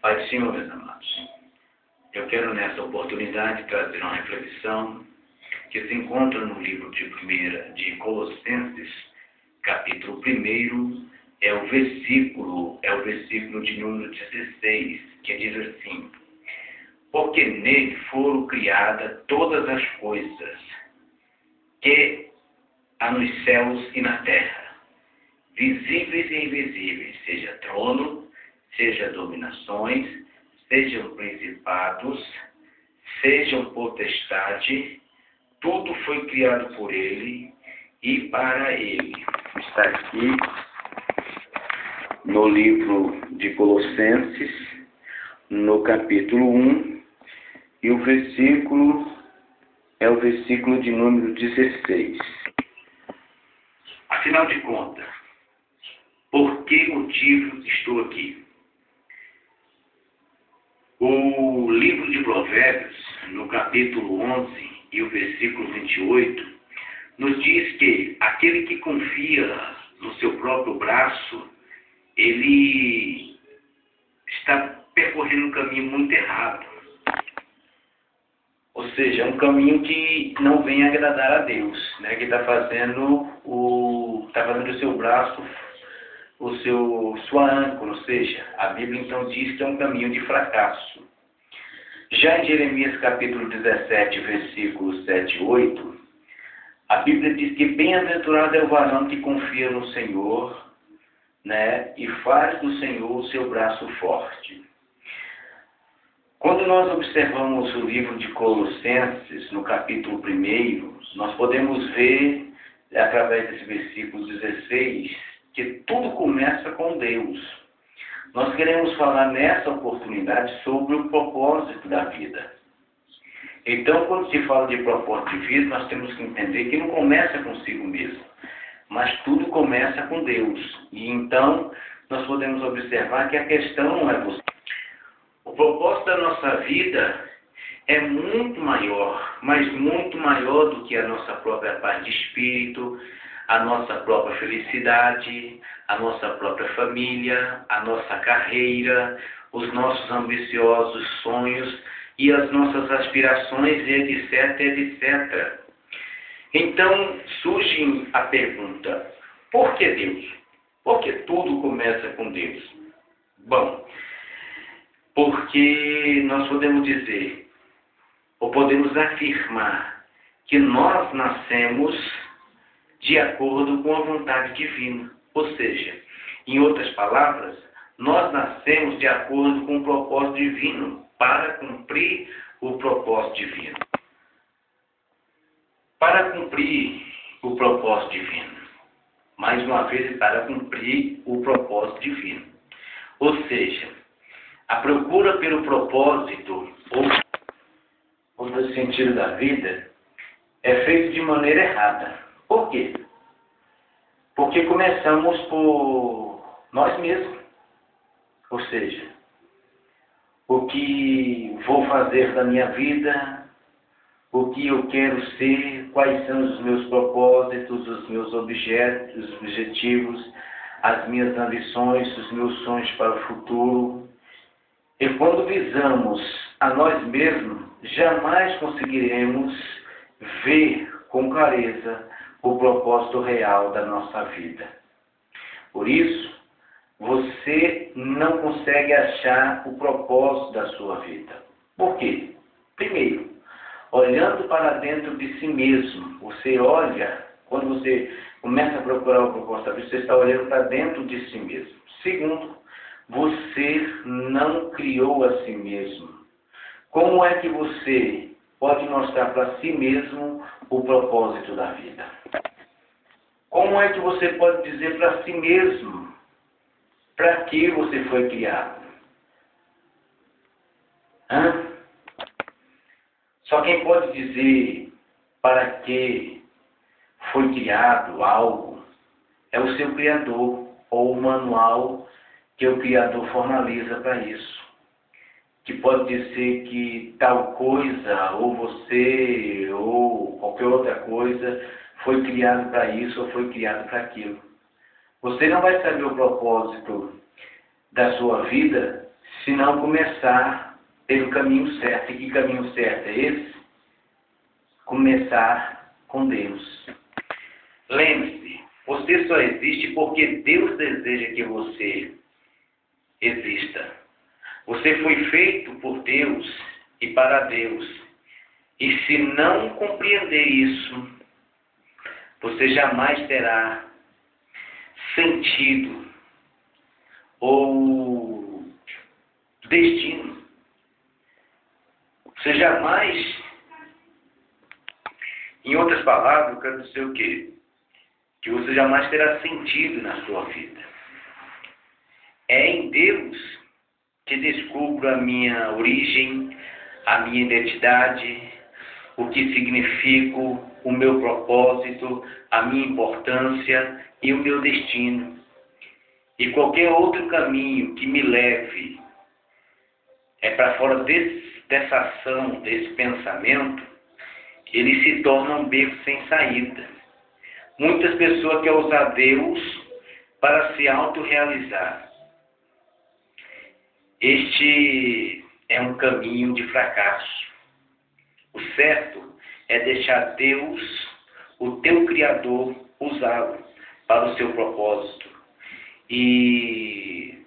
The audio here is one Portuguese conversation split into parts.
Pai do Senhor, meus amados, eu quero nessa oportunidade trazer uma reflexão que se encontra no livro de Colossenses, capítulo 1, é o versículo de número 16, que diz assim: porque nele foram criadas todas as coisas que há nos céus e na terra, visíveis e invisíveis, seja trono, seja dominações, sejam principados, sejam potestade, tudo foi criado por ele e para ele. Está aqui no livro de Colossenses, no capítulo 1, e o versículo é o versículo de número 16. Afinal de contas, por que motivo estou aqui? O livro de Provérbios, no capítulo 11 e o versículo 28, nos diz que aquele que confia no seu próprio braço, ele está percorrendo um caminho muito errado. Ou seja, um caminho que não vem agradar a Deus, né? Que está fazendo do seu braço sua âncora, ou seja, a Bíblia então diz que é um caminho de fracasso. Já em Jeremias capítulo 17, versículos 7 e 8, a Bíblia diz que bem-aventurado é o varão que confia no Senhor, né, e faz do Senhor o seu braço forte. Quando nós observamos o livro de Colossenses, no capítulo 1, nós podemos ver, através desse versículo 16, que tudo começa com Deus. Nós queremos falar nessa oportunidade sobre o propósito da vida. Então, quando se fala de propósito de vida, nós temos que entender que não começa consigo mesmo, mas tudo começa com Deus. E então, nós podemos observar que a questão não é você. O propósito da nossa vida é muito maior, mas muito maior do que a nossa própria paz de espírito, a nossa própria felicidade, a nossa própria família, a nossa carreira, os nossos ambiciosos sonhos e as nossas aspirações, etc, etc. Então surge a pergunta: por que Deus? Por que tudo começa com Deus? Bom, porque nós podemos dizer, ou podemos afirmar, que nós nascemos de acordo com a vontade divina. Ou seja, em outras palavras, nós nascemos de acordo com o propósito divino, para cumprir o propósito divino. Para cumprir o propósito divino. Mais uma vez, para cumprir o propósito divino. Ou seja, a procura pelo propósito, ou no sentido da vida, é feita de maneira errada. Por quê? Porque começamos por nós mesmos. Ou seja, o que vou fazer da minha vida, o que eu quero ser, quais são os meus propósitos, os meus objetivos, as minhas ambições, os meus sonhos para o futuro. E quando visamos a nós mesmos, jamais conseguiremos ver com clareza o propósito real da nossa vida. Por isso, você não consegue achar o propósito da sua vida. Por quê? Primeiro, olhando para dentro de si mesmo. Você olha, quando você começa a procurar o propósito da vida, você está olhando para dentro de si mesmo. Segundo, você não criou a si mesmo. Como é que você pode mostrar para si mesmo o propósito da vida? Como é que você pode dizer para si mesmo para que você foi criado? Só quem pode dizer para que foi criado algo é o seu Criador, ou o manual que o Criador formaliza para isso. Que pode dizer que tal coisa, ou você, ou qualquer outra coisa, foi criado para isso ou foi criado para aquilo. Você não vai saber o propósito da sua vida se não começar pelo caminho certo. E que caminho certo é esse? Começar com Deus. Lembre-se, você só existe porque Deus deseja que você exista. Você foi feito por Deus e para Deus. E se não compreender isso, você jamais terá sentido ou destino. Você jamais, em outras palavras, eu quero dizer o quê? Que você jamais terá sentido na sua vida. É em Deus que descubro a minha origem, a minha identidade, o que significo, o meu propósito, a minha importância e o meu destino. E qualquer outro caminho que me leve para fora dessa ação, desse pensamento, ele se torna um beco sem saída. Muitas pessoas querem usar Deus para se autorrealizar. Este é um caminho de fracasso. O certo é deixar Deus, o teu Criador, usá-lo para o seu propósito. E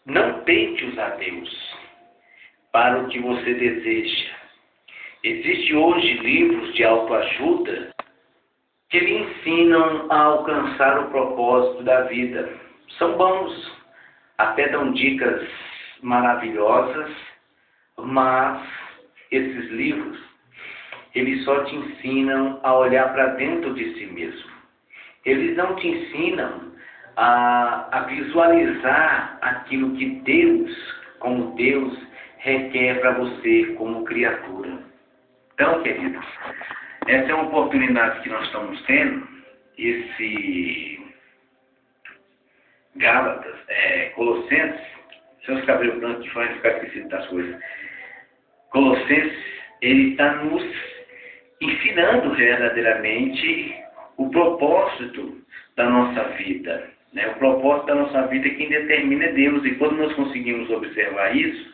não tente usar Deus para o que você deseja. Existem hoje livros de autoajuda que lhe ensinam a alcançar o propósito da vida. São bons, até dão dicas maravilhosas, mas esses livros, eles só te ensinam a olhar para dentro de si mesmo. Eles não te ensinam a visualizar aquilo que Deus, como Deus, requer para você como criatura. Então, queridos, essa é uma oportunidade que nós estamos tendo, esse Gálatas, Colossenses, seus cabelos brancos que fazem ficar esquecido das coisas. Colossenses, ele está nos ensinando verdadeiramente o propósito da nossa vida. Né? O propósito da nossa vida é quem determina é Deus. E quando nós conseguimos observar isso,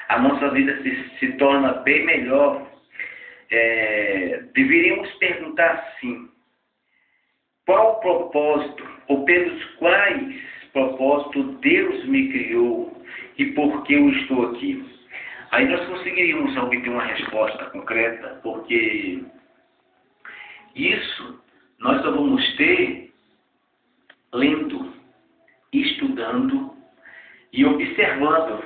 a nossa vida se torna bem melhor. Deveríamos perguntar assim: qual o propósito, ou pelos quais propósitos Deus me criou e por que eu estou aqui? Aí nós conseguiríamos obter uma resposta concreta, porque isso nós só vamos ter lendo, estudando e observando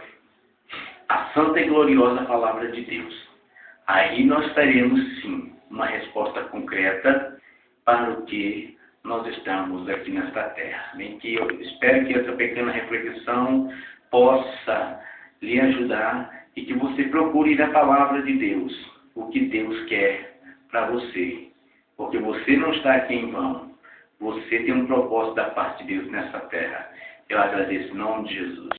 a santa e gloriosa palavra de Deus. Aí nós teremos sim uma resposta concreta para o que nós estamos aqui nesta terra. Bem que eu espero que essa pequena reflexão possa lhe ajudar e que você procure na palavra de Deus o que Deus quer para você. Porque você não está aqui em vão. Você tem um propósito da parte de Deus nessa terra. Eu agradeço em nome de Jesus.